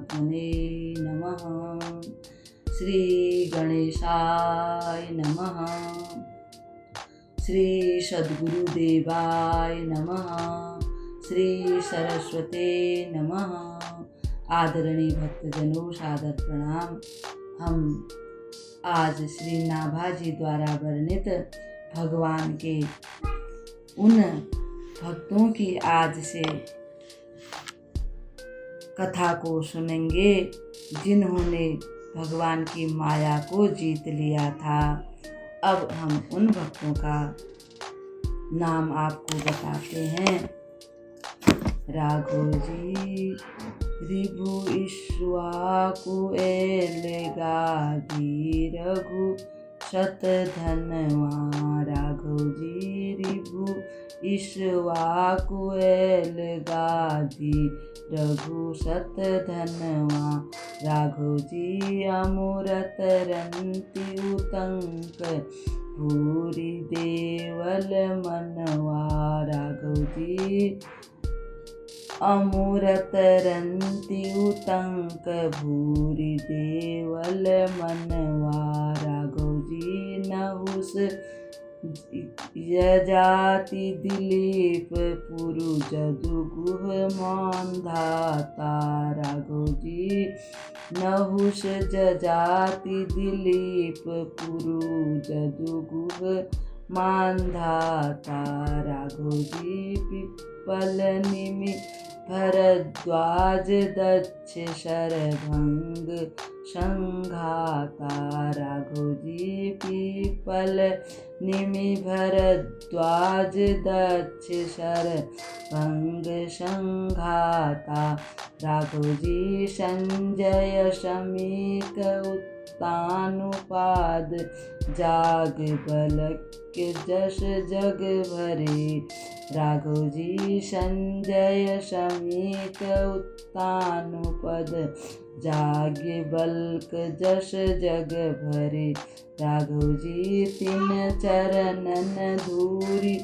परमात्मने नमः। श्री गणेशाय नमः। श्री सद्गुरुदेवाय नमः। श्री सरस्वते नमः। आदरणीय भक्तजनों, सादर प्रणाम। हम आज श्री नाभाजी द्वारा वर्णित भगवान के उन भक्तों की आज से कथा को सुनेंगे जिन्होंने भगवान की माया को जीत लिया था। अब हम उन भक्तों का नाम आपको बताते हैं। राघव जी रिभु इक्ष्वाकु एलगादी रघु शत धनवा। राघव जी रिभु इक्ष्वाकु एलगादी रघु शत धनवा। राघव जी अमूरत रंति उतंक भूरि देवल मनवा। राघव जी अमूरत रंति उतंक भूरि देवल मनवा। राघव जी नहुस यजाति दिलीप पुरु जदु गुह मानधाता। राघव जी नहुस यजाति दिलीप पुरु जदु गुह मानधाता। राघव जी पिप्पल निमि भरद्वाज दक्ष शरभंग संघाता। राघव जी पिप्पल निमि भरद्वाज दक्ष शरभंग संघाता। राघव जी संजय शमीक उत्तानुपाद जाग बलक्य जस जग भरे। राघव जी संजय शमीक उत्तानुपद जाग्य बल्क जस जग भरे। राघव जी तिन चरणन धूरि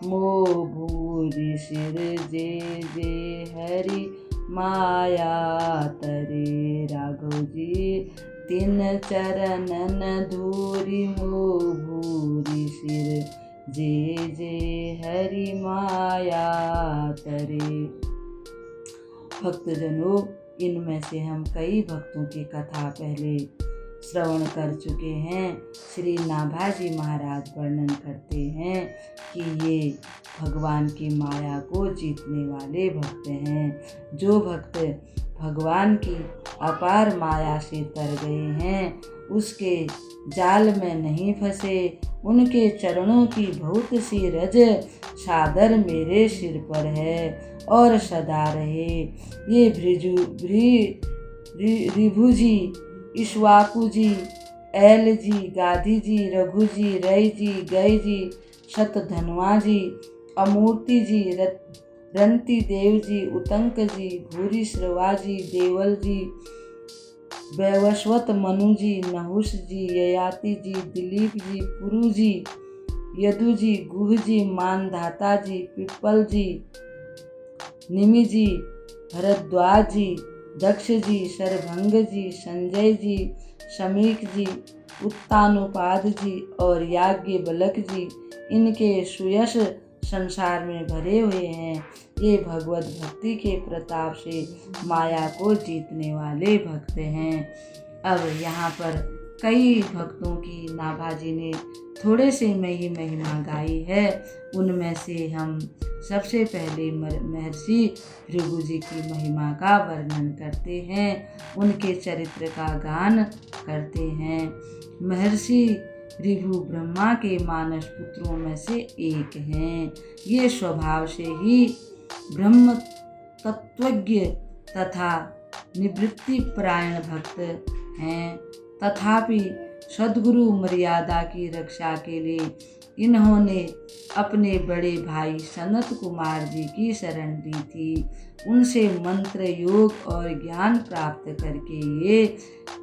मोह भूरि सिर जे जे हरि माया तरे। राघव जी तिन चरणन धूरि मोह भूरि सिर जे जे हरि माया तरे। भक्तजनों, इनमें से हम कई भक्तों की कथा पहले श्रवण कर चुके हैं। श्री नाभाजी महाराज वर्णन करते हैं कि ये भगवान की माया को जीतने वाले भक्त हैं। जो भक्त भगवान की अपार माया से तर गए हैं, उसके जाल में नहीं फंसे, उनके चरणों की बहुत सी रज सादर मेरे सिर पर है और सदा रहे। ये रिभु जी, इक्ष्वाकु जी, एल जी, गाधी जी, रघु जी, रई जी, गय जी, शतधनवा जी, अमूर्ति जी, रंति देव जी, उतंक जी, भूरि श्रवा जी, देवल जी, वैवस्वत मनु जी, नहुस जी, ययाति जी, दिलीप जी, पुरु जी, यदु जी, गुह जी, मानधाता जी, पिप्पल जी, निमि जी, भरद्वाज जी, दक्ष जी, शरभंग जी, संजय जी, शमीक जी, उत्तानुपाद जी और याज्ञवल्क जी, इनके सुयश संसार में भरे हुए हैं। ये भगवत भक्ति के प्रताप से माया को जीतने वाले भक्त हैं। अब यहाँ पर कई भक्तों की नाभाजी ने थोड़े से में ही महिमा गाई है। उनमें से हम सबसे पहले महर्षि भृगु जी की महिमा का वर्णन करते हैं, उनके चरित्र का गान करते हैं। महर्षि ऋभु ब्रह्मा के मानस पुत्रों में से एक हैं। ये स्वभाव से ही ब्रह्म तत्वज्ञ तथा निवृत्ति परायण भक्त हैं। तथापि सद्गुरु मर्यादा की रक्षा के लिए इन्होंने अपने बड़े भाई सनत कुमार जी की शरण ली थी। उनसे मंत्र योग और ज्ञान प्राप्त करके ये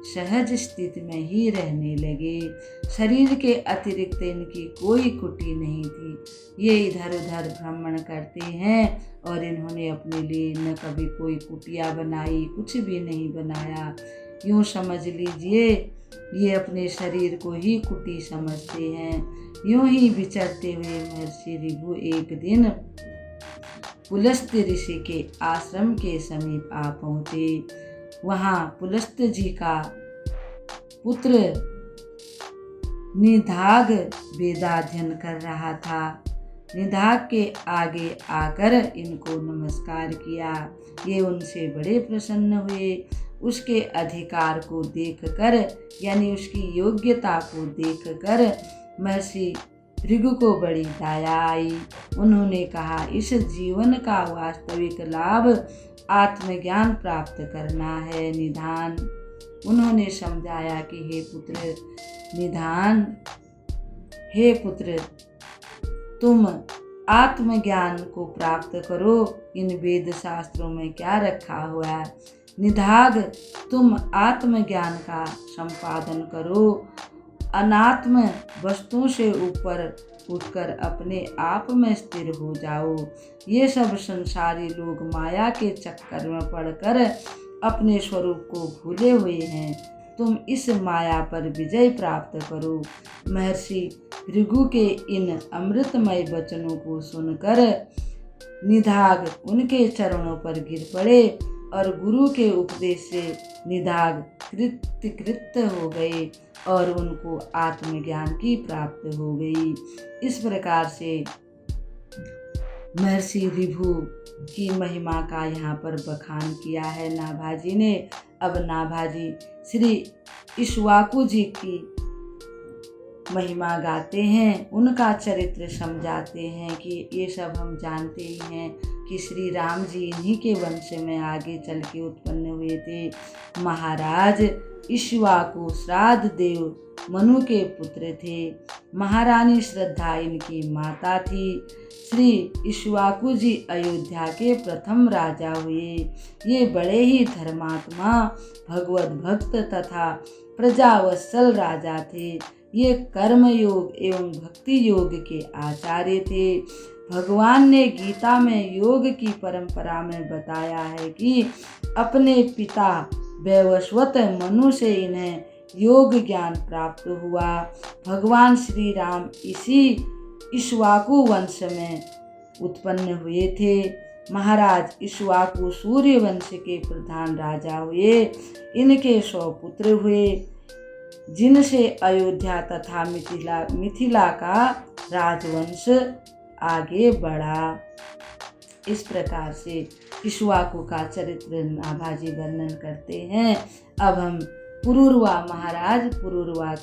सहज स्थिति में ही रहने लगे। शरीर के अतिरिक्त इनकी कोई कुटी नहीं थी। ये इधर उधर भ्रमण करते हैं और इन्होंने अपने लिए न कभी कोई कुटिया बनाई, कुछ भी नहीं बनाया। यूँ समझ लीजिए ये अपने शरीर को ही कुटी समझते हैं। यूं ही विचरते हुए महर्षि ऋभु एक दिन पुलस्त ऋषि के आश्रम के समीप आ पहुँचे। वहाँ पुलस्त जी का पुत्र निधाग वेदाध्ययन कर रहा था। निधाग के आगे आकर इनको नमस्कार किया। ये उनसे बड़े प्रसन्न हुए। उसके अधिकार को देखकर यानी उसकी योग्यता को देखकर महर्षि भृगु को बड़ी दया आई। उन्होंने कहा, इस जीवन का वास्तविक लाभ आत्मज्ञान प्राप्त करना है निधान। उन्होंने समझाया कि हे पुत्र निधान, हे पुत्र तुम आत्मज्ञान को प्राप्त करो। इन वेद शास्त्रों में क्या रखा हुआ है? निधाग, तुम आत्मज्ञान का संपादन करो। अनात्म वस्तुओं से ऊपर उठकर अपने आप में स्थिर हो जाओ। ये सब संसारी लोग माया के चक्कर में पड़कर अपने स्वरूप को भूले हुए हैं। तुम इस माया पर विजय प्राप्त करो। महर्षि भृगु के इन अमृतमय वचनों को सुनकर निधाग उनके चरणों पर गिर पड़े और गुरु के उपदेश से निधाग कृत हो गए और उनको आत्मज्ञान की प्राप्ति हो गई। इस प्रकार से महर्षि ऋभु की महिमा का यहाँ पर बखान किया है नाभाजी ने। अब नाभाजी श्री इक्ष्वाकु जी की महिमा गाते हैं, उनका चरित्र समझाते हैं कि ये सब हम जानते ही हैं कि श्री राम जी इन्हीं के वंश में आगे चल के उत्पन्न हुए थे। महाराज इक्ष्वाकु श्राद्ध देव मनु के पुत्र थे। महारानी श्रद्धा इनकी माता थी। श्री इक्ष्वाकु जी अयोध्या के प्रथम राजा हुए। ये बड़े ही धर्मात्मा, भगवत भक्त तथा प्रजावत्सल राजा थे। ये कर्म योग एवं भक्ति योग के आचार्य थे। भगवान ने गीता में योग की परंपरा में बताया है कि अपने पिता वैवस्वत मनु से इन्हें योग ज्ञान प्राप्त हुआ। भगवान श्री राम इसी इक्ष्वाकु वंश में उत्पन्न हुए थे। महाराज इक्ष्वाकु सूर्य वंश के प्रधान राजा हुए। इनके 100 पुत्र हुए, जिनसे अयोध्या तथा मिथिला का राजवंश आगे बढ़ा। इस प्रकार से इक्ष्वाकु का चरित्र नाभाजी वर्णन करते हैं। अब हम पुरूरवा महाराज पुरूरवा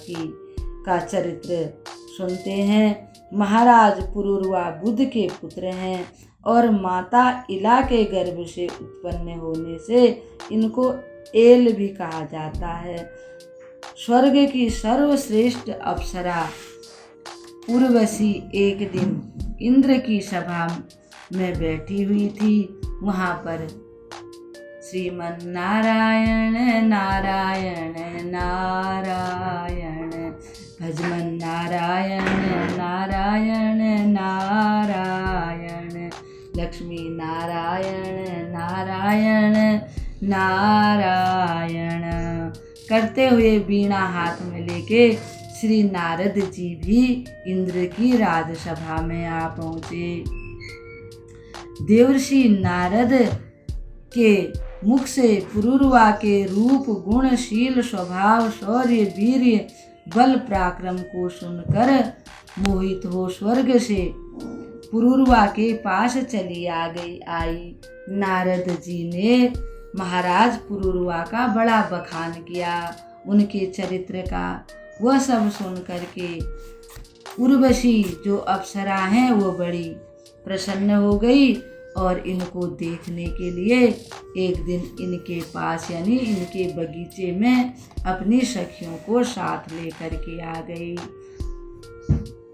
का चरित्र सुनते हैं। महाराज पुरूरवा बुध के पुत्र हैं और माता इला के गर्भ से उत्पन्न होने से इनको एल भी कहा जाता है। स्वर्ग की सर्वश्रेष्ठ अप्सरा उर्वशी एक दिन इंद्र की सभा में बैठी हुई थी। वहाँ पर श्रीमन नारायण नारायण नारायण भजमन नारायण नारायण नारायण लक्ष्मी नारायण नारायण नारायण करते हुए वीणा हाथ में लेके श्री नारद जी भी इंद्र की राजसभा में आ पहुँचे। देवर्षि नारद के मुख से पुरूरवा के रूप, गुण, शील, स्वभाव, शौर्य, वीर्य, बल, पराक्रम को सुनकर मोहित हो स्वर्ग से पुरूरवा के पास चली आई। नारद जी ने महाराज पुरूरवा का बड़ा बखान किया, उनके चरित्र का। वह सब सुन करके उर्वशी जो अप्सरा हैं वो बड़ी प्रसन्न हो गई और इनको देखने के लिए एक दिन इनके पास यानी इनके बगीचे में अपनी सखियों को साथ लेकर के आ गई।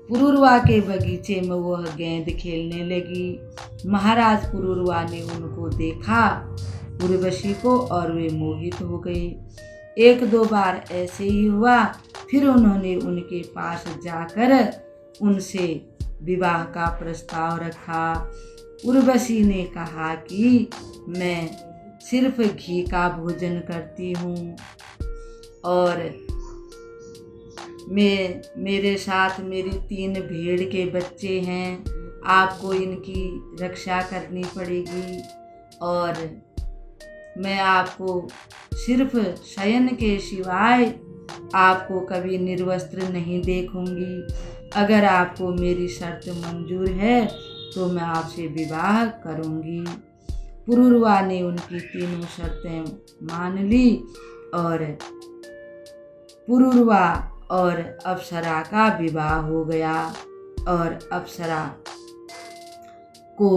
पुरूरवा के बगीचे में वह गेंद खेलने लगी। महाराज पुरूरवा ने उनको देखा, उर्वशी को, और वे मोहित हो गए। एक दो बार ऐसे ही हुआ। फिर उन्होंने उनके पास जाकर उनसे विवाह का प्रस्ताव रखा। उर्वशी ने कहा कि मैं सिर्फ घी का भोजन करती हूँ और मेरे साथ मेरी 3 भेड़ के बच्चे हैं। आपको इनकी रक्षा करनी पड़ेगी और मैं आपको सिर्फ शयन के सिवाय आपको कभी निर्वस्त्र नहीं देखूंगी। अगर आपको मेरी शर्त मंजूर है तो मैं आपसे विवाह करूंगी। पुरूरवा ने उनकी तीनों शर्तें मान ली और पुरूरवा और अप्सरा का विवाह हो गया और अप्सरा को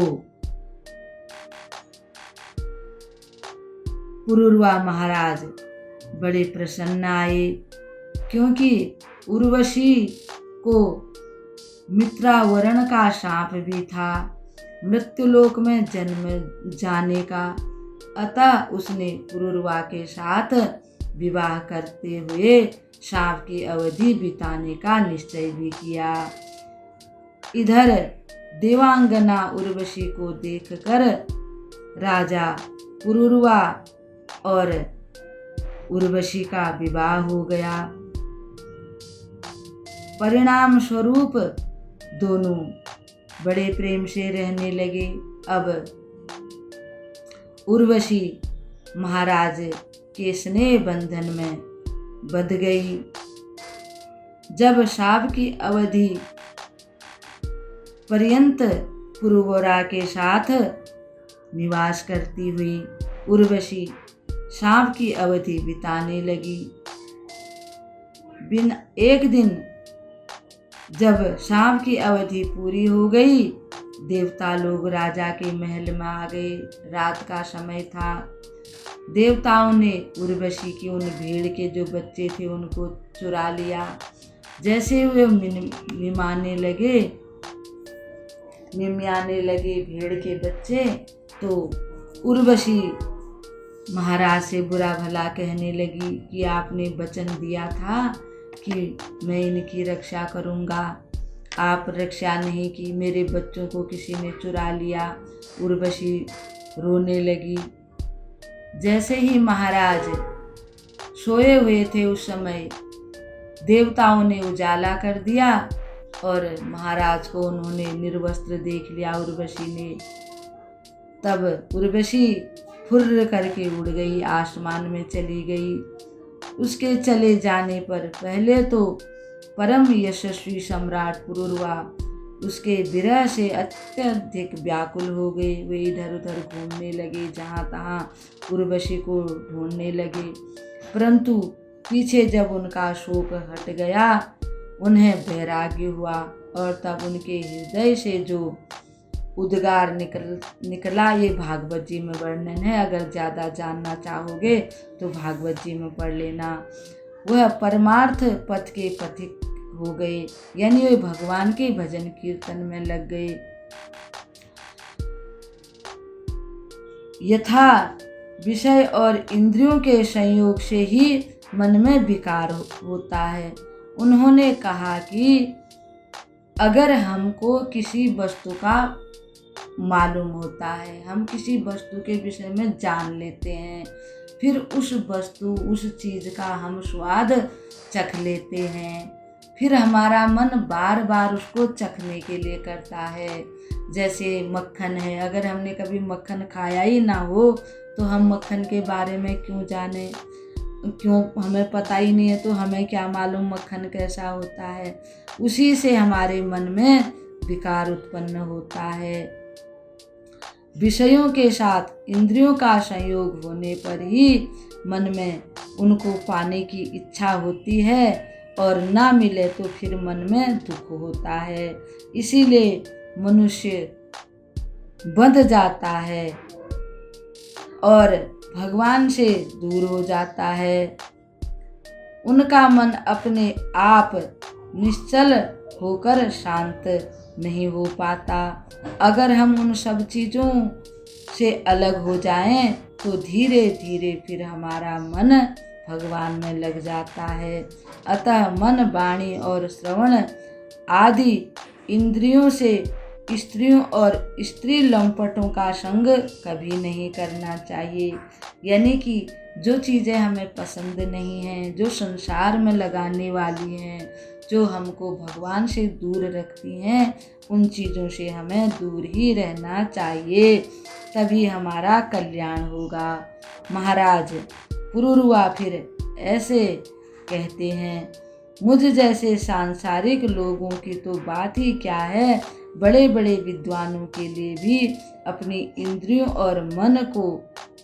पुरूरवा महाराज बड़े प्रसन्न आए, क्योंकि उर्वशी को मित्रावरण का शाप भी था, मृत्युलोक में जन्म जाने का। अतः उसने पुरूरवा के साथ विवाह करते हुए शाप की अवधि बिताने का निश्चय भी किया। इधर देवांगना उर्वशी को देखकर राजा पुरूरवा और उर्वशी का विवाह हो गया। परिणाम स्वरूप दोनों बड़े प्रेम से रहने लगे। अब उर्वशी महाराज के स्नेह बंधन में बंध गई। जब शाप की अवधि पर्यंत पुरूरवा के साथ निवास करती हुई उर्वशी शाप की अवधि बिताने लगी। एक दिन जब शाप की अवधि पूरी हो गई, देवता लोग राजा के महल में आ गए। रात का समय था। देवताओं ने उर्वशी की उन भेड़ के जो बच्चे थे उनको चुरा लिया। जैसे वे मिमाने लगे भेड़ के बच्चे, तो उर्वशी महाराज से बुरा भला कहने लगी कि आपने वचन दिया था कि मैं इनकी रक्षा करूँगा, आप रक्षा नहीं की, मेरे बच्चों को किसी ने चुरा लिया। उर्वशी रोने लगी। जैसे ही महाराज सोए हुए थे उस समय देवताओं ने उजाला कर दिया और महाराज को उन्होंने निर्वस्त्र देख लिया उर्वशी ने। तब उर्वशी फुर्र करके उड़ गई, आसमान में चली गई। उसके चले जाने पर पहले तो परम यशस्वी सम्राट पुरूरवा उसके विरह से अत्यधिक व्याकुल हो गए। वे इधर उधर घूमने लगे, जहाँ तहाँ उर्वशी को ढूंढने लगे, परंतु पीछे जब उनका शोक हट गया उन्हें वैराग्य हुआ और तब उनके हृदय से जो उद्गार निकला ये भागवत जी में वर्णन है। अगर ज़्यादा जानना चाहोगे तो भागवत जी में पढ़ लेना। वह परमार्थ पथ के पथिक हो गए, यानी वे भगवान के भजन कीर्तन में लग गए। यथा विषय और इंद्रियों के संयोग से ही मन में विकार होता है। उन्होंने कहा कि अगर हमको किसी वस्तु का मालूम होता है, हम किसी वस्तु के विषय में जान लेते हैं, फिर उस वस्तु उस चीज़ का हम स्वाद चख लेते हैं, फिर हमारा मन बार बार उसको चखने के लिए करता है। जैसे मक्खन है, अगर हमने कभी मक्खन खाया ही ना हो तो हम मक्खन के बारे में क्यों जाने, क्यों हमें पता ही नहीं है तो हमें क्या मालूम मक्खन कैसा होता है। उसी से हमारे मन में विकार उत्पन्न होता है। विषयों के साथ इंद्रियों का संयोग होने पर ही मन में उनको पाने की इच्छा होती है और ना मिले तो फिर मन में दुख होता है। इसीलिए मनुष्य बंध जाता है और भगवान से दूर हो जाता है। उनका मन अपने आप निश्चल होकर शांत नहीं हो पाता। अगर हम उन सब चीज़ों से अलग हो जाएं तो धीरे धीरे फिर हमारा मन भगवान में लग जाता है। अतः मन, वाणी और श्रवण आदि इंद्रियों से स्त्रियों और स्त्री लंपटों का संग कभी नहीं करना चाहिए। यानी कि जो चीज़ें हमें पसंद नहीं हैं, जो संसार में लगाने वाली हैं, जो हमको भगवान से दूर रखती हैं, उन चीज़ों से हमें दूर ही रहना चाहिए, तभी हमारा कल्याण होगा। महाराज पुरुरवा फिर ऐसे कहते हैं, मुझ जैसे सांसारिक लोगों की तो बात ही क्या है, बड़े बड़े विद्वानों के लिए भी अपनी इंद्रियों और मन को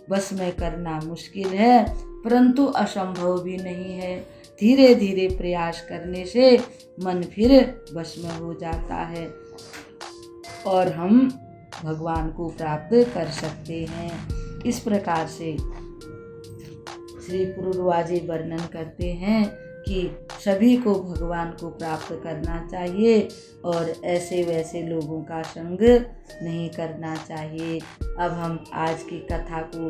बस में करना मुश्किल है, परंतु असंभव भी नहीं है। धीरे धीरे प्रयास करने से मन फिर बस में हो जाता है और हम भगवान को प्राप्त कर सकते हैं। इस प्रकार से श्री पुरुरवा जी वर्णन करते हैं कि सभी को भगवान को प्राप्त करना चाहिए और ऐसे वैसे लोगों का संग नहीं करना चाहिए। अब हम आज की कथा को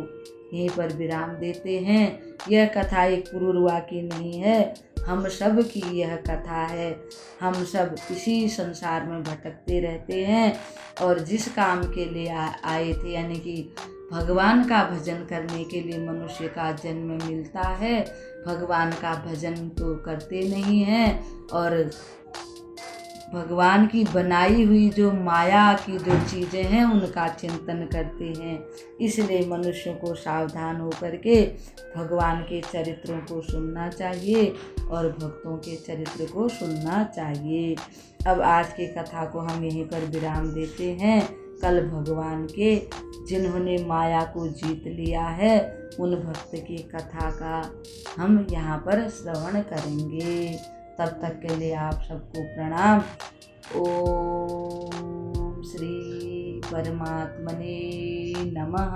यहीं पर विराम देते हैं। यह कथा एक पुरुरवा की नहीं है, हम सब की यह कथा है। हम सब इसी संसार में भटकते रहते हैं और जिस काम के लिए आए थे, यानी कि भगवान का भजन करने के लिए मनुष्य का जन्म मिलता है, भगवान का भजन तो करते नहीं हैं और भगवान की बनाई हुई जो माया की जो चीज़ें हैं उनका चिंतन करते हैं। इसलिए मनुष्यों को सावधान होकर के भगवान के चरित्रों को सुनना चाहिए और भक्तों के चरित्र को सुनना चाहिए। अब आज की कथा को हम यहीं पर विराम देते हैं। कल भगवान के जिन्होंने माया को जीत लिया है उन भक्त की कथा का हम यहाँ पर श्रवण करेंगे। तब तक के लिए आप सबको प्रणाम। ओम श्री परमात्मने नमः।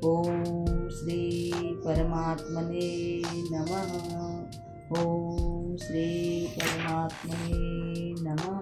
ओम श्री परमात्मने नमः। ओम श्री परमात्मने नमः।